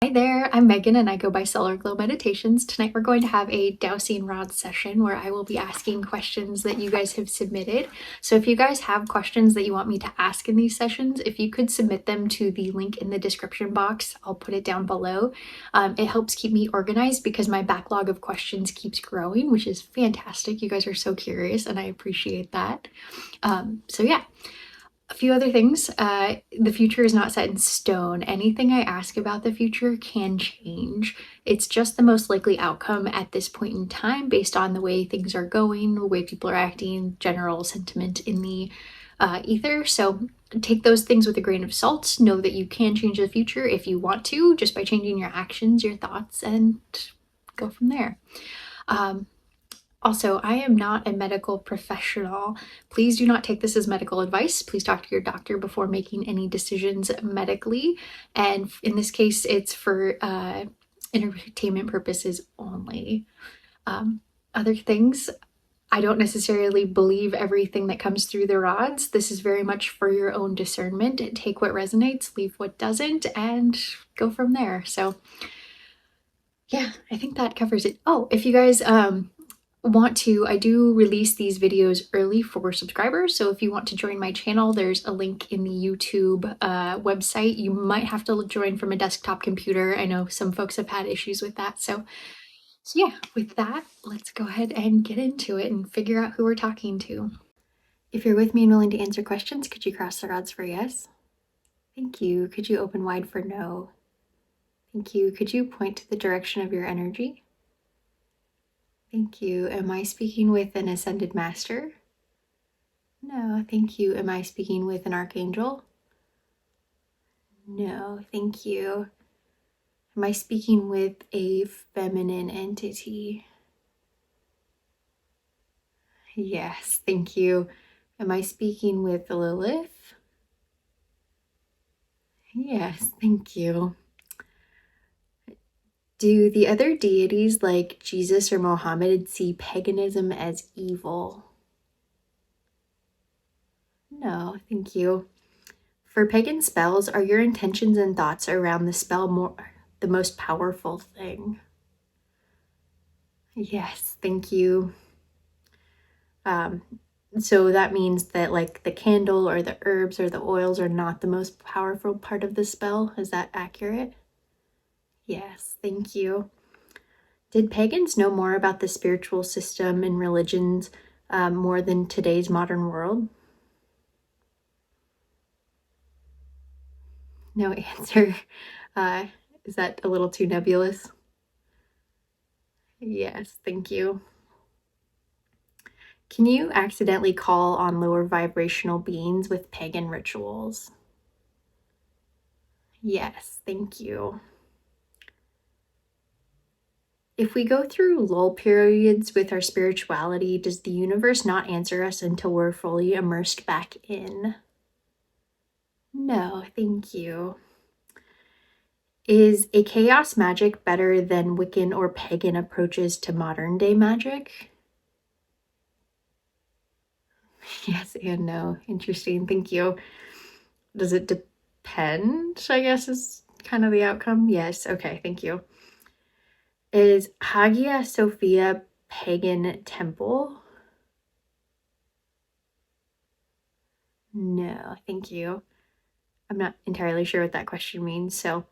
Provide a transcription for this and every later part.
Hi there, I'm Megan and I go by Solar Glow Meditations. Tonight we're going to have a dowsing rod session where I will be asking questions that you guys have submitted. So if you guys have questions that you want me to ask in these sessions, if you could submit them to the link in the description box, I'll put it down below. It helps keep me organized because my backlog of questions keeps growing, which is fantastic. You guys are so curious and I appreciate that. So yeah. A few other things. The future is not set in stone. Anything I ask about the future can change. It's just the most likely outcome at this point in time based on the way things are going, the way people are acting, general sentiment in the ether. So take those things with a grain of salt. Know that you can change the future if you want to, just by changing your actions, your thoughts, and go from there. Also, I am not a medical professional. Please do not take this as medical advice. Please talk to your doctor before making any decisions medically. And in this case, it's for entertainment purposes only. Other things, I don't necessarily believe everything that comes through the rods. This is very much for your own discernment. Take what resonates, leave what doesn't, and go from there. So yeah, I think that covers it. Oh, if you guys want to, I do release these videos early for subscribers. So if you want to join my channel, there's a link in the YouTube website. You might have to join from a desktop computer. I know some folks have had issues with that. So yeah, with that, let's go ahead and get into it and figure out who we're talking to. If you're with me and willing to answer questions, could you cross the rods for yes? Thank you. Could you open wide for no? Thank you. Could you point to the direction of your energy? Thank you. Am I speaking with an ascended master? No, thank you. Am I speaking with an archangel? No, thank you. Am I speaking with a feminine entity? Yes, thank you. Am I speaking with Lilith? Yes, thank you. Do the other deities like Jesus or Mohammed see paganism as evil? No, thank you. For pagan spells, are your intentions and thoughts around the spell the most powerful thing? Yes, thank you. So that means that like the candle or the herbs or the oils are not the most powerful part of the spell. Is that accurate? Yes, thank you. Did pagans know more about the spiritual system and religions more than today's modern world? No answer. Is that a little too nebulous? Yes, thank you. Can you accidentally call on lower vibrational beings with pagan rituals? Yes, thank you. If we go through lull periods with our spirituality, does the universe not answer us until we're fully immersed back in? No, thank you. Is a chaos magic better than Wiccan or pagan approaches to modern day magic? Yes and no. Interesting, thank you. Does it depend, I guess, is kind of the outcome? Yes, okay, thank you. Is Hagia Sophia pagan temple? No, thank you. I'm not entirely sure what that question means, so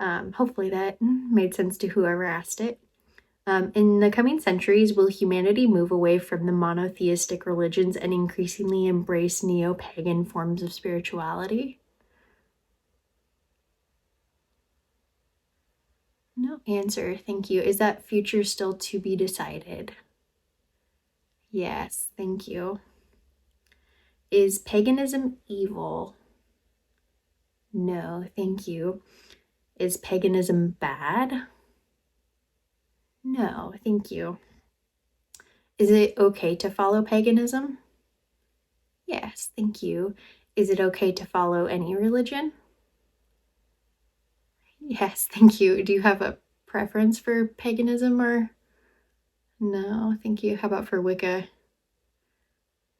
hopefully that made sense to whoever asked it. In the coming centuries, will humanity move away from the monotheistic religions and increasingly embrace neo-pagan forms of spirituality? No answer, thank you. Is that future still to be decided? Yes, thank you. Is paganism evil? No, thank you. Is paganism bad? No, thank you. Is it okay to follow paganism? Yes, thank you. Is it okay to follow any religion? Yes, thank you. Do you have a preference for paganism or? No, thank you. How about for Wicca?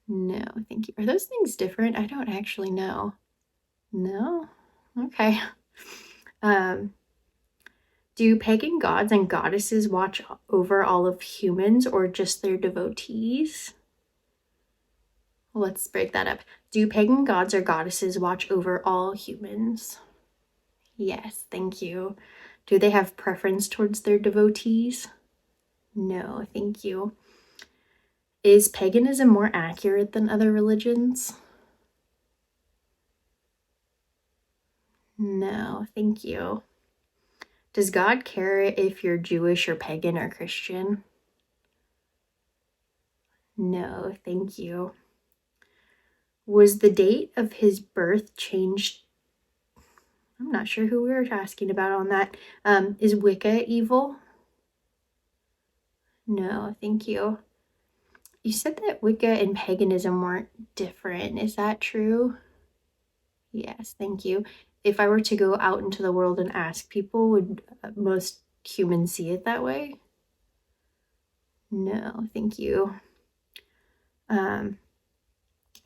No, thank you. Are those things different? I don't actually know. No? Okay. Do pagan gods and goddesses watch over all of humans or just their devotees? Let's break that up. Do pagan gods or goddesses watch over all humans? Yes, thank you. Do they have preference towards their devotees? No, thank you. Is paganism more accurate than other religions? No, thank you. Does God care if you're Jewish or pagan or Christian? No, thank you. Was the date of his birth changed? I'm not sure who we were asking about on that. Is Wicca evil? No, thank you. You said that Wicca and paganism weren't different. Is that true? Yes, thank you. If I were to go out into the world and ask people, would most humans see it that way? No, thank you.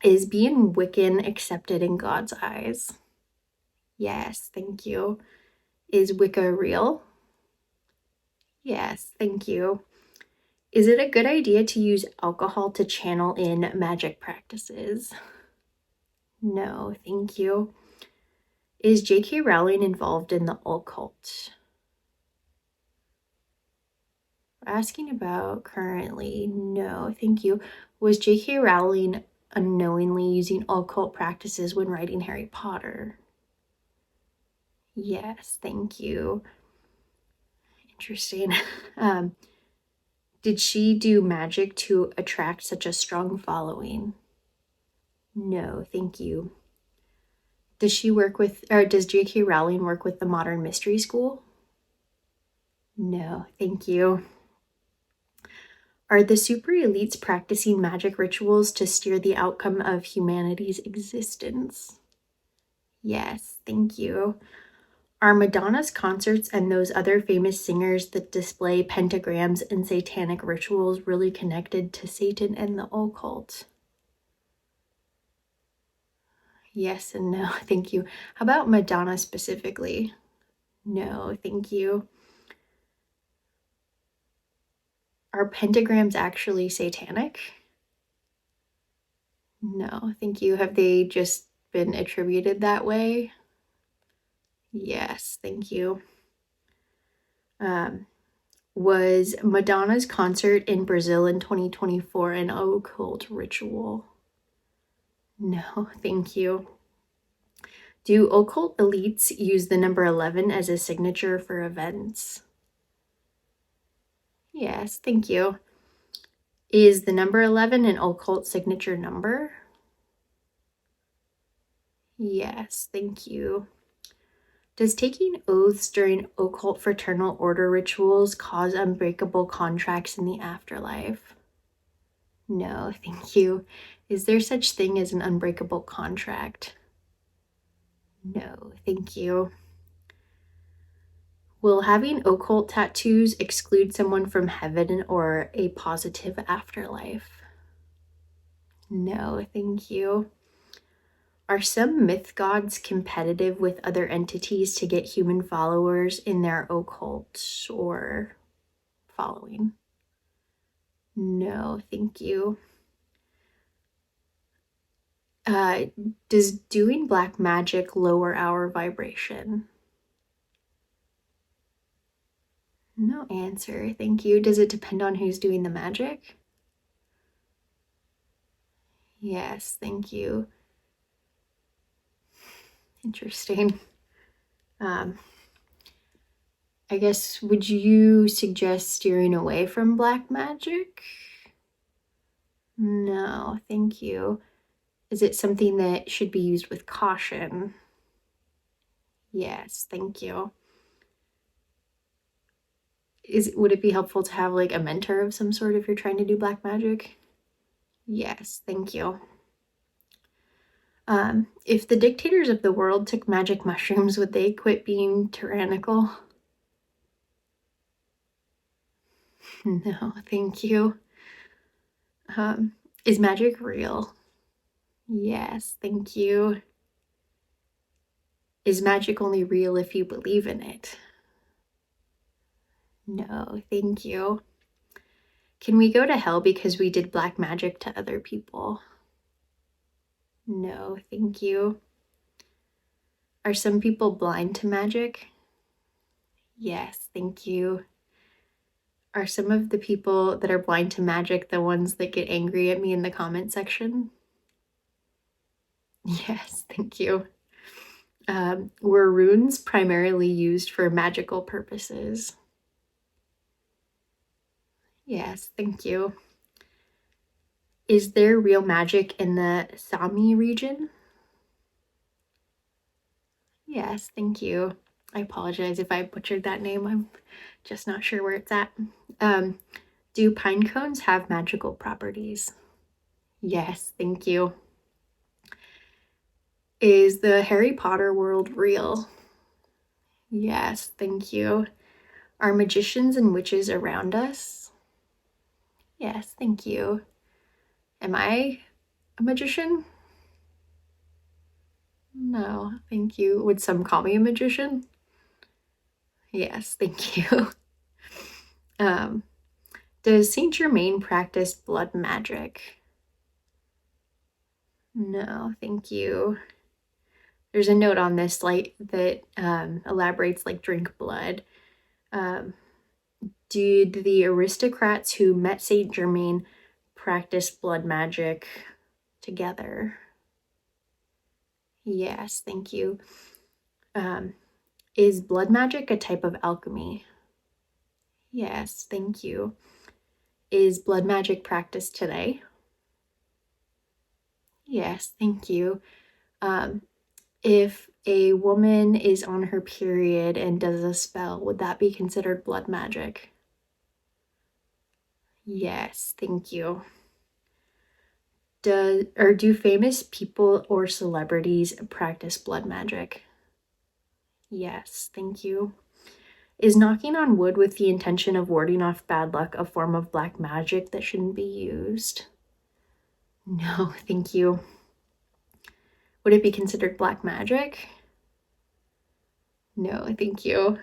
Is being Wiccan accepted in God's eyes? Yes, thank you. Is Wicca real? Yes, thank you. Is it a good idea to use alcohol to channel in magic practices? No, thank you. Is J.K. Rowling involved in the occult? Asking about currently. No, thank you. Was J.K. Rowling unknowingly using occult practices when writing Harry Potter? Yes, thank you. Interesting. Did she do magic to attract such a strong following? No, thank you. Does J.K. Rowling work with the Modern Mystery School? No, thank you. Are the super elites practicing magic rituals to steer the outcome of humanity's existence? Yes, thank you. Are Madonna's concerts and those other famous singers that display pentagrams and satanic rituals really connected to Satan and the occult? Yes and no, thank you. How about Madonna specifically? No, thank you. Are pentagrams actually satanic? No, thank you. Have they just been attributed that way? Yes, thank you. Was Madonna's concert in Brazil in 2024 an occult ritual? No, thank you. Do occult elites use the number 11 as a signature for events? Yes, thank you. Is the number 11 an occult signature number? Yes, thank you. Does taking oaths during occult fraternal order rituals cause unbreakable contracts in the afterlife? No, thank you. Is there such thing as an unbreakable contract? No, thank you. Will having occult tattoos exclude someone from heaven or a positive afterlife? No, thank you. Are some myth gods competitive with other entities to get human followers in their occult or following? No, thank you. Does doing black magic lower our vibration? No answer, thank you. Does it depend on who's doing the magic? Yes, thank you. Interesting. I guess, would you suggest steering away from black magic? No, thank you. Is it something that should be used with caution? Yes, thank you. Would it be helpful to have like a mentor of some sort if you're trying to do black magic? Yes, thank you. If the dictators of the world took magic mushrooms, would they quit being tyrannical? No, thank you. Is magic real? Yes, thank you. Is magic only real if you believe in it? No, thank you. Can we go to hell because we did black magic to other people? No, thank you. Are some people blind to magic? Yes, thank you. Are some of the people that are blind to magic the ones that get angry at me in the comment section? Yes, thank you. Were runes primarily used for magical purposes? Yes, thank you. Is there real magic in the Sami region? Yes, thank you. I apologize if I butchered that name. I'm just not sure where it's at. Do pine cones have magical properties? Yes, thank you. Is the Harry Potter world real? Yes, thank you. Are magicians and witches around us? Yes, thank you. Am I a magician? No, thank you. Would some call me a magician? Yes, thank you. Does Saint Germain practice blood magic? No, thank you. There's a note on this slide that elaborates like drink blood. Did the aristocrats who met Saint Germain practice blood magic together? Yes, thank you. Is blood magic a type of alchemy? Yes, thank you. Is blood magic practiced today? Yes, thank you. If a woman is on her period and does a spell, would that be considered blood magic? Yes, thank you. Do famous people or celebrities practice blood magic? Yes, thank you. Is knocking on wood with the intention of warding off bad luck a form of black magic that shouldn't be used? No, thank you. Would it be considered black magic? No, thank you.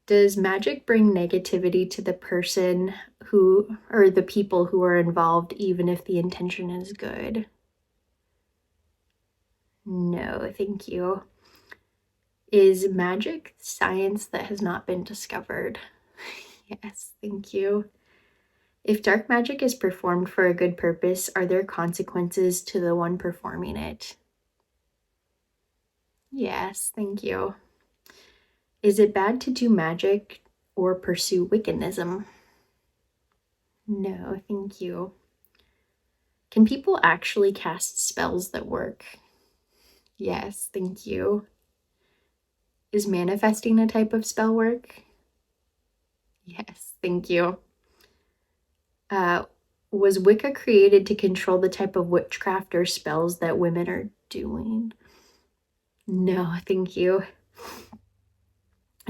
Does magic bring negativity to the person or the people who are involved, even if the intention is good? No, thank you. Is magic science that has not been discovered? Yes, thank you. If dark magic is performed for a good purpose, are there consequences to the one performing it? Yes, thank you. Is it bad to do magic or pursue Wiccanism? No, thank you. Can people actually cast spells that work? Yes, thank you. Is manifesting a type of spell work? Yes, thank you. Was Wicca created to control the type of witchcraft or spells that women are doing? No, thank you.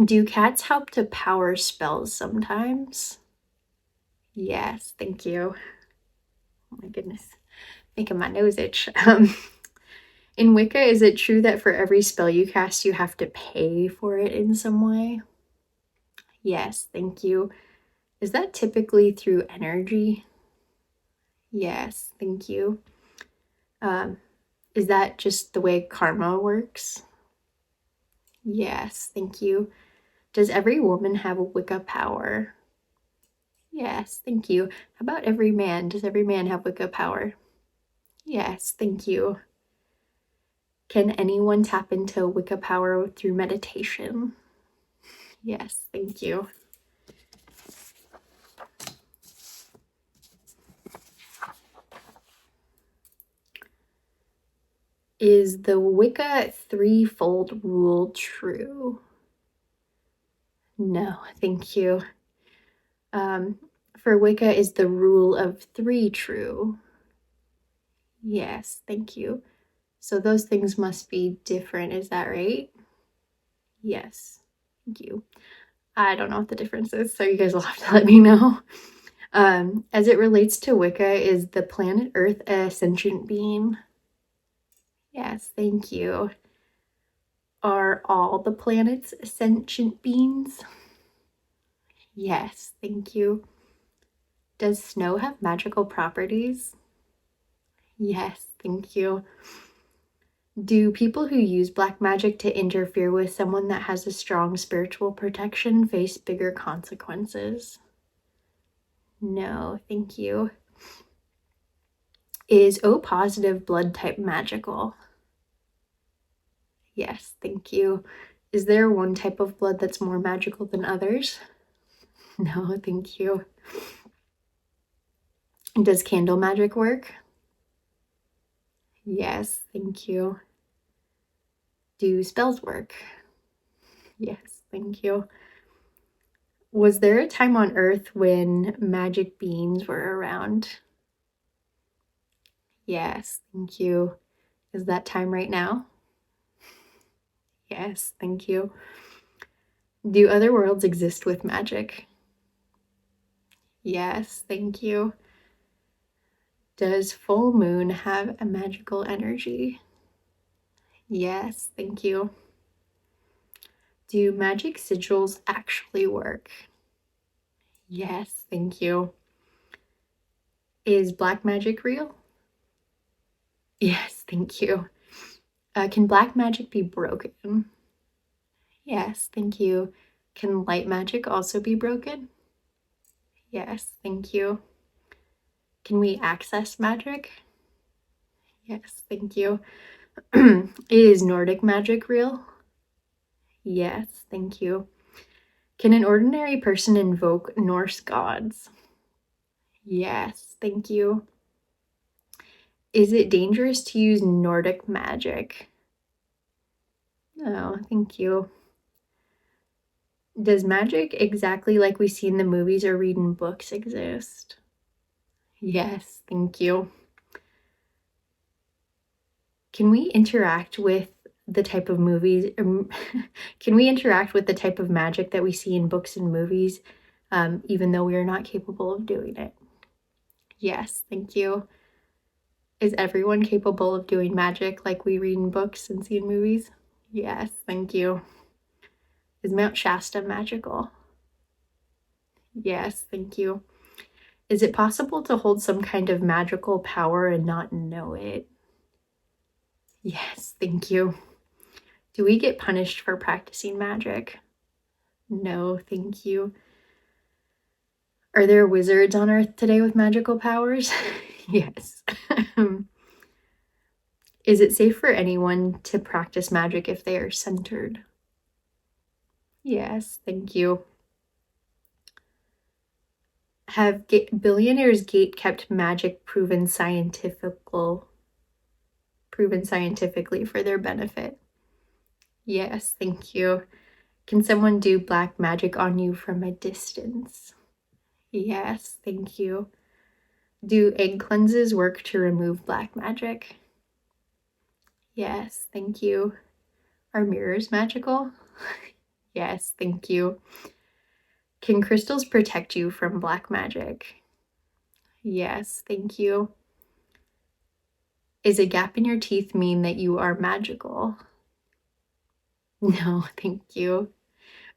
Do cats help to power spells sometimes? Yes, thank you. Oh my goodness, making my nose itch. In Wicca, is it true that for every spell you cast, you have to pay for it in some way? Yes, thank you. Is that typically through energy? Yes, thank you. Is that just the way karma works? Yes, thank you. Does every woman have a Wicca power? Yes, thank you. How about every man? Does every man have Wicca power? Yes, thank you. Can anyone tap into Wicca power through meditation? Yes, thank you. Is the Wicca threefold rule true? No, thank you. For Wicca, is the rule of three true? Yes, thank you. So those things must be different, is that right? Yes, thank you. I don't know what the difference is, so you guys will have to let me know. As it relates to Wicca, is the planet Earth a sentient being? Yes, thank you. Are all the planets sentient beings? Yes, thank you. Does snow have magical properties? Yes, thank you. Do people who use black magic to interfere with someone that has a strong spiritual protection face bigger consequences? No, thank you. Is O positive blood type magical? Yes, thank you. Is there one type of blood that's more magical than others? No, thank you. Does candle magic work? Yes, thank you. Do spells work? Yes, thank you. Was there a time on Earth when magic beings were around? Yes, thank you. Is that time right now? Yes, thank you. Do other worlds exist with magic? Yes, thank you. Does full moon have a magical energy? Yes, thank you. Do magic sigils actually work? Yes, thank you. Is black magic real? Yes, thank you. Can black magic be broken? Yes, thank you. Can light magic also be broken? Yes, thank you. Can we access magic? Yes, thank you. Is Nordic magic real? Yes, thank you. Can an ordinary person invoke Norse gods? Yes, thank you. Is it dangerous to use Nordic magic? No, thank you. Does magic exactly like we see in the movies or read in books exist? Yes, thank you. Can we interact with the type of movies? Can we interact with the type of magic that we see in books and movies, even though we are not capable of doing it? Yes, thank you. Is everyone capable of doing magic like we read in books and see in movies? Yes, thank you. Is Mount Shasta magical? Yes, thank you. Is it possible to hold some kind of magical power and not know it? Yes, thank you. Do we get punished for practicing magic? No, thank you. Are there wizards on Earth today with magical powers? Yes. Is it safe for anyone to practice magic if they are centered? Yes, thank you. Have billionaires gate kept magic proven scientifically for their benefit? Yes, thank you. Can someone do black magic on you from a distance? Yes, thank you. Do egg cleanses work to remove black magic? Yes, thank you. Are mirrors magical? Yes, thank you. Can crystals protect you from black magic? Yes, thank you. Is a gap in your teeth mean that you are magical? No, thank you.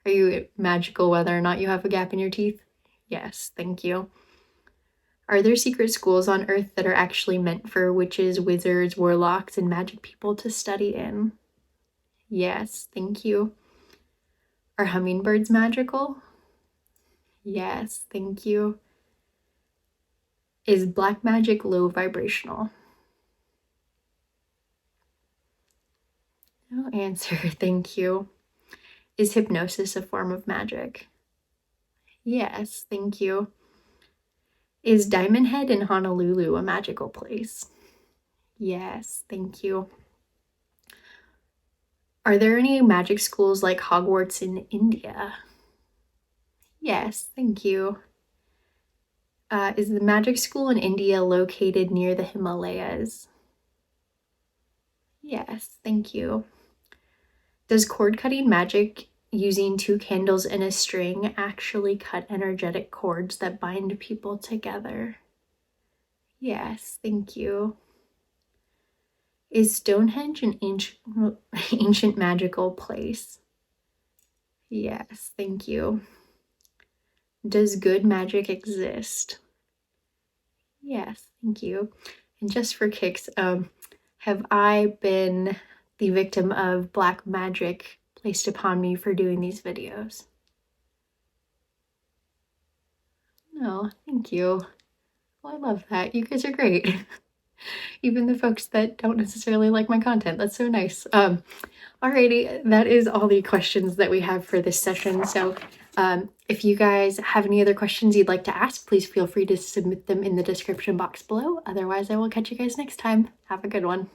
Are you magical whether or not you have a gap in your teeth? Yes, thank you. Are there secret schools on Earth that are actually meant for witches, wizards, warlocks, and magic people to study in? Yes, thank you. Are hummingbirds magical? Yes, thank you. Is black magic low vibrational? No answer, thank you. Is hypnosis a form of magic? Yes, thank you. Is Diamond Head in Honolulu a magical place? Yes, thank you. Are there any magic schools like Hogwarts in India? Yes, thank you. Is the magic school in India located near the Himalayas? Yes, thank you. Does cord cutting magic using 2 candles and a string actually cut energetic cords that bind people together? Yes, thank you. Is Stonehenge an ancient magical place? Yes, thank you. Does good magic exist? Yes, thank you. And just for kicks, have I been the victim of black magic placed upon me for doing these videos? No, thank you. Well, I love that. You guys are great. Even the folks that don't necessarily like my content. That's so nice. Alrighty, that is all the questions that we have for this session. So if you guys have any other questions you'd like to ask, please feel free to submit them in the description box below. Otherwise, I will catch you guys next time. Have a good one.